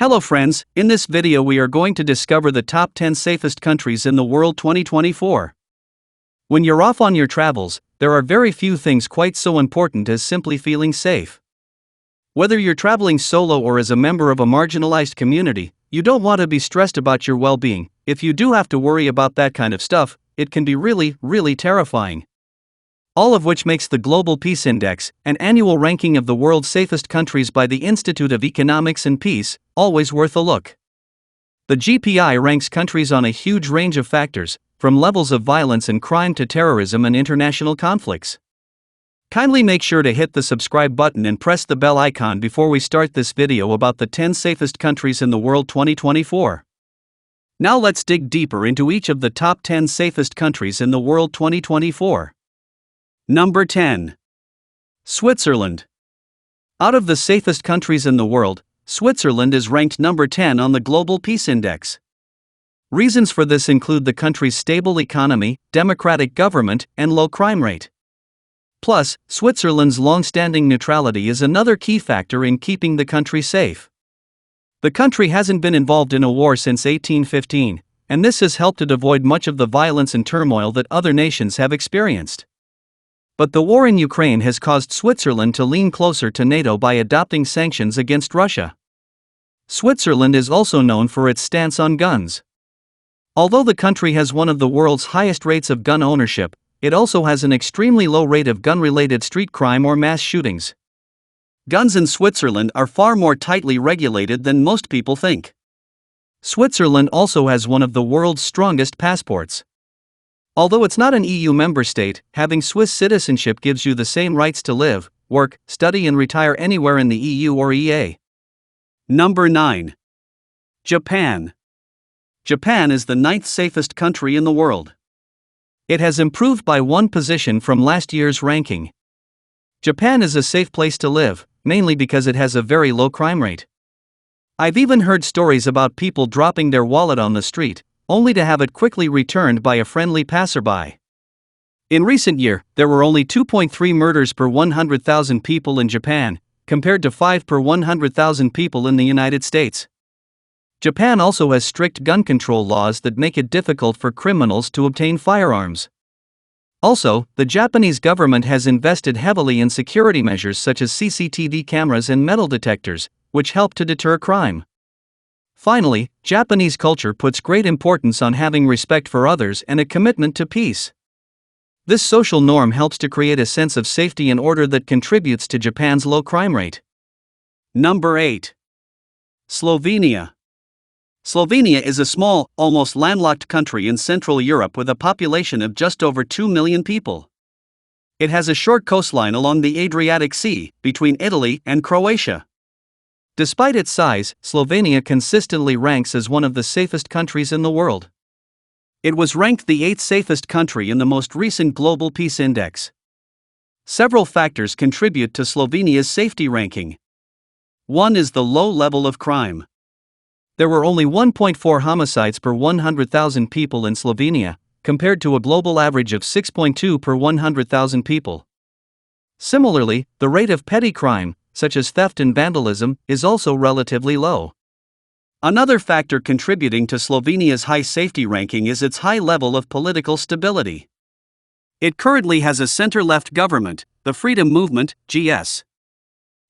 Hello friends, in this video we are going to discover the top 10 safest countries in the world 2024. When you're off on your travels, there are very few things quite so important as simply feeling safe. Whether you're traveling solo or as a member of a marginalized community, you don't want to be stressed about your well-being. If you do have to worry about that kind of stuff, it can be really terrifying. All of which makes the Global Peace Index, an annual ranking of the world's safest countries by the Institute of Economics and Peace, always worth a look. The GPI ranks countries on a huge range of factors, from levels of violence and crime to terrorism and international conflicts. Kindly make sure to hit the subscribe button and press the bell icon before we start this video about the 10 safest countries in the world 2024. Now let's dig deeper into each of the top 10 safest countries in the world 2024. Number 10. Switzerland. Out of the safest countries in the world, Switzerland is ranked number 10 on the Global Peace Index. Reasons for this include the country's stable economy, democratic government, and low crime rate. Plus, Switzerland's long-standing neutrality is another key factor in keeping the country safe. The country hasn't been involved in a war since 1815, and this has helped it avoid much of the violence and turmoil that other nations have experienced. But the war in Ukraine has caused Switzerland to lean closer to NATO by adopting sanctions against Russia. Switzerland is also known for its stance on guns. Although the country has one of the world's highest rates of gun ownership, it also has an extremely low rate of gun-related street crime or mass shootings. Guns in Switzerland are far more tightly regulated than most people think. Switzerland also has one of the world's strongest passports. Although it's not an EU member state, having Swiss citizenship gives you the same rights to live, work, study and retire anywhere in the EU or EA. Number 9. Japan. Japan is the 9th safest country in the world. It has improved by one position from last year's ranking. Japan is a safe place to live, mainly because it has a very low crime rate. I've even heard stories about people dropping their wallet on the street, only to have it quickly returned by a friendly passerby. In recent year, there were only 2.3 murders per 100,000 people in Japan, compared to 5 per 100,000 people in the United States. Japan also has strict gun control laws that make it difficult for criminals to obtain firearms. Also, the Japanese government has invested heavily in security measures such as CCTV cameras and metal detectors, which help to deter crime. Finally, Japanese culture puts great importance on having respect for others and a commitment to peace. This social norm helps to create a sense of safety and order that contributes to Japan's low crime rate. Number 8. Slovenia. Slovenia is a small, almost landlocked country in Central Europe with a population of just over 2 million people. It has a short coastline along the Adriatic Sea, between Italy and Croatia. Despite its size, Slovenia consistently ranks as one of the safest countries in the world. It was ranked the 8th safest country in the most recent Global Peace Index. Several factors contribute to Slovenia's safety ranking. One is the low level of crime. There were only 1.4 homicides per 100,000 people in Slovenia, compared to a global average of 6.2 per 100,000 people. Similarly, the rate of petty crime, such as theft and vandalism, is also relatively low. Another factor contributing to Slovenia's high safety ranking is its high level of political stability. It currently has a center-left government, the Freedom Movement, GS.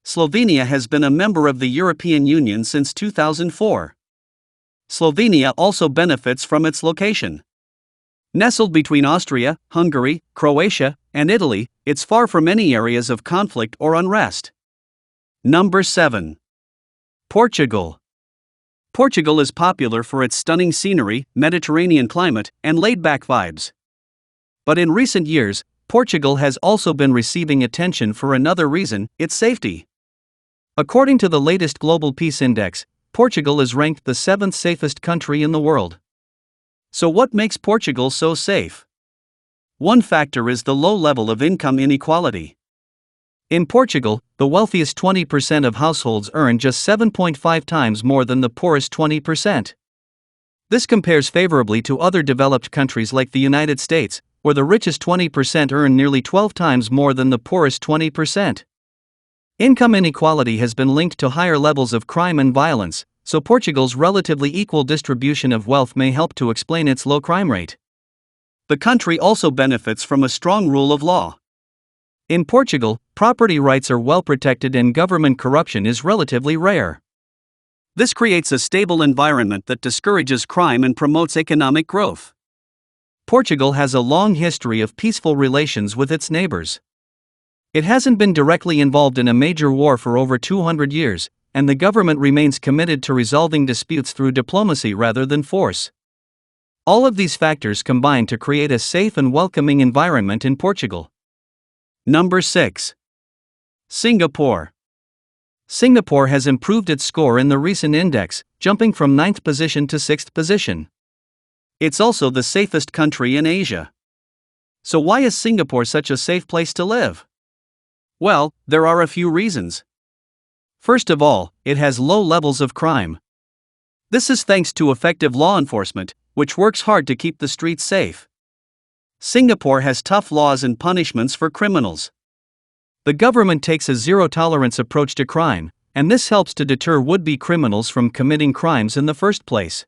Slovenia has been a member of the European Union since 2004. Slovenia also benefits from its location. Nestled between Austria, Hungary, Croatia, and Italy, it's far from any areas of conflict or unrest. Number 7. Portugal. Portugal is popular for its stunning scenery, Mediterranean climate, and laid-back vibes. But in recent years, Portugal has also been receiving attention for another reason: its safety. According to the latest Global Peace Index, Portugal is ranked the 7th safest country in the world. So what makes Portugal so safe? One factor is the low level of income inequality. In Portugal, the wealthiest 20% of households earn just 7.5 times more than the poorest 20%. This compares favorably to other developed countries like the United States, where the richest 20% earn nearly 12 times more than the poorest 20%. Income inequality has been linked to higher levels of crime and violence, so Portugal's relatively equal distribution of wealth may help to explain its low crime rate. The country also benefits from a strong rule of law. In Portugal, property rights are well protected and government corruption is relatively rare. This creates a stable environment that discourages crime and promotes economic growth. Portugal has a long history of peaceful relations with its neighbors. It hasn't been directly involved in a major war for over 200 years, and the government remains committed to resolving disputes through diplomacy rather than force. All of these factors combine to create a safe and welcoming environment in Portugal. Number 6. Singapore. Singapore has improved its score in the recent index, jumping from 9th position to 6th position. It's also the safest country in Asia. So why is Singapore such a safe place to live? Well, there are a few reasons. First of all, it has low levels of crime. This is thanks to effective law enforcement, which works hard to keep the streets safe. Singapore has tough laws and punishments for criminals. The government takes a zero-tolerance approach to crime, and this helps to deter would-be criminals from committing crimes in the first place.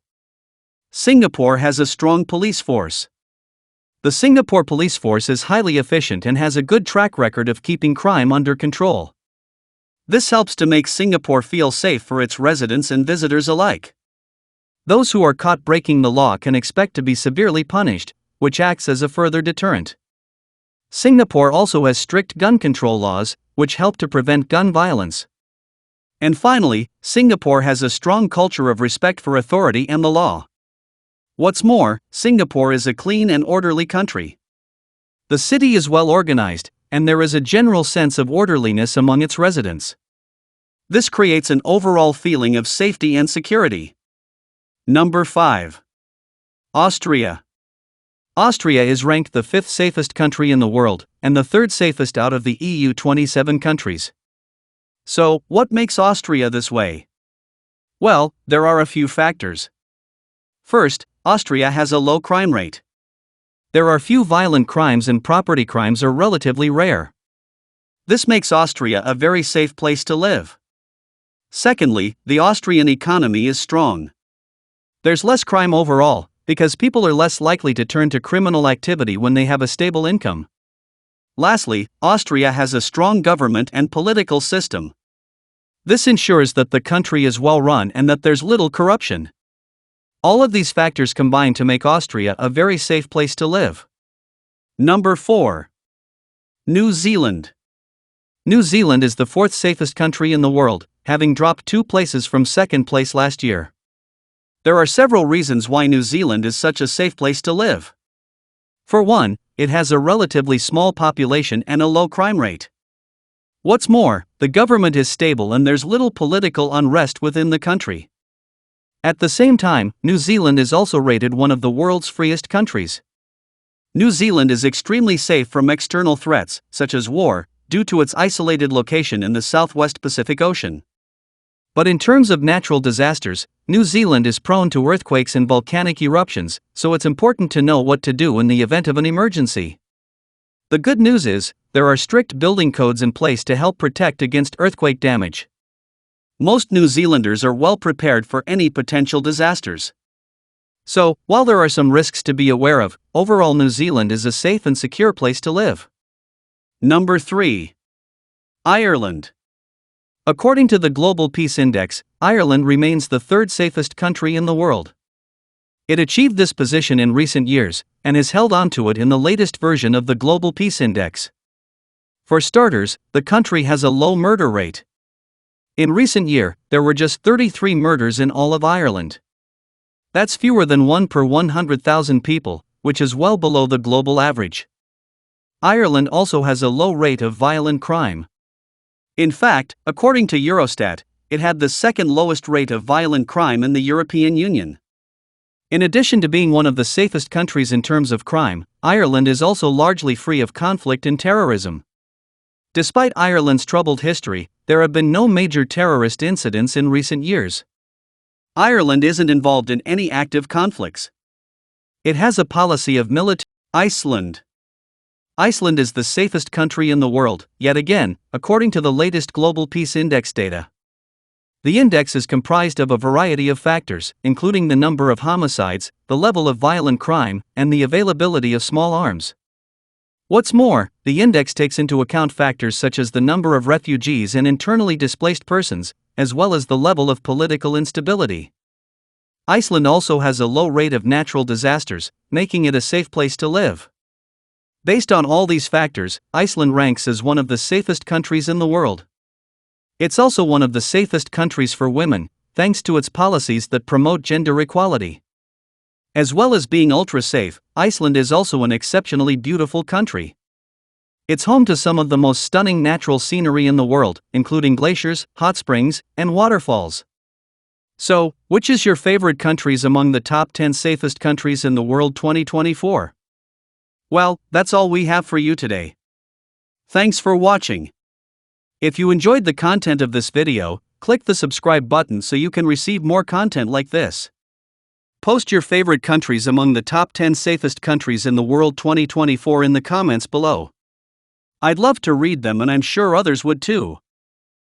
Singapore has a strong police force. The Singapore police force is highly efficient and has a good track record of keeping crime under control. This helps to make Singapore feel safe for its residents and visitors alike. Those who are caught breaking the law can expect to be severely punished, which acts as a further deterrent. Singapore also has strict gun control laws, which help to prevent gun violence. And finally, Singapore has a strong culture of respect for authority and the law. What's more, Singapore is a clean and orderly country. The city is well organized, and there is a general sense of orderliness among its residents. This creates an overall feeling of safety and security. Number 5. Austria. Austria is ranked the 5th safest country in the world, and the 3rd safest out of the EU 27 countries. So, what makes Austria this way? Well, there are a few factors. First, Austria has a low crime rate. There are few violent crimes and property crimes are relatively rare. This makes Austria a very safe place to live. Secondly, the Austrian economy is strong. There's less crime overall, because people are less likely to turn to criminal activity when they have a stable income. Lastly, Austria has a strong government and political system. This ensures that the country is well run and that there's little corruption. All of these factors combine to make Austria a very safe place to live. Number 4. New Zealand. New Zealand is the 4th safest country in the world, having dropped 2 places from 2nd place last year. There are several reasons why New Zealand is such a safe place to live. For one, it has a relatively small population and a low crime rate. What's more, the government is stable and there's little political unrest within the country. At the same time, New Zealand is also rated one of the world's freest countries. New Zealand is extremely safe from external threats, such as war, due to its isolated location in the Southwest Pacific Ocean. But in terms of natural disasters, New Zealand is prone to earthquakes and volcanic eruptions, so it's important to know what to do in the event of an emergency. The good news is, there are strict building codes in place to help protect against earthquake damage. Most New Zealanders are well prepared for any potential disasters. So, while there are some risks to be aware of, overall New Zealand is a safe and secure place to live. Number 3. Ireland. According to the Global Peace Index, Ireland remains the 3rd safest country in the world. It achieved this position in recent years, and has held on to it in the latest version of the Global Peace Index. For starters, the country has a low murder rate. In recent year, there were just 33 murders in all of Ireland. That's fewer than 1 per 100,000 people, which is well below the global average. Ireland also has a low rate of violent crime. In fact, according to Eurostat, it had the 2nd lowest rate of violent crime in the European Union. In addition to being one of the safest countries in terms of crime, Ireland is also largely free of conflict and terrorism. Despite Ireland's troubled history, there have been no major terrorist incidents in recent years. Ireland isn't involved in any active conflicts. It has a policy of military. Iceland. Iceland is the safest country in the world, yet again, according to the latest Global Peace Index data. The index is comprised of a variety of factors, including the number of homicides, the level of violent crime, and the availability of small arms. What's more, the index takes into account factors such as the number of refugees and internally displaced persons, as well as the level of political instability. Iceland also has a low rate of natural disasters, making it a safe place to live. Based on all these factors, Iceland ranks as one of the safest countries in the world. It's also one of the safest countries for women, thanks to its policies that promote gender equality. As well as being ultra-safe, Iceland is also an exceptionally beautiful country. It's home to some of the most stunning natural scenery in the world, including glaciers, hot springs, and waterfalls. So, which is your favorite countries among the top 10 safest countries in the world 2024? Well, that's all we have for you today. Thanks for watching. If you enjoyed the content of this video, click the subscribe button so you can receive more content like this. Post your favorite countries among the top 10 safest countries in the world 2024 in the comments below. I'd love to read them and I'm sure others would too.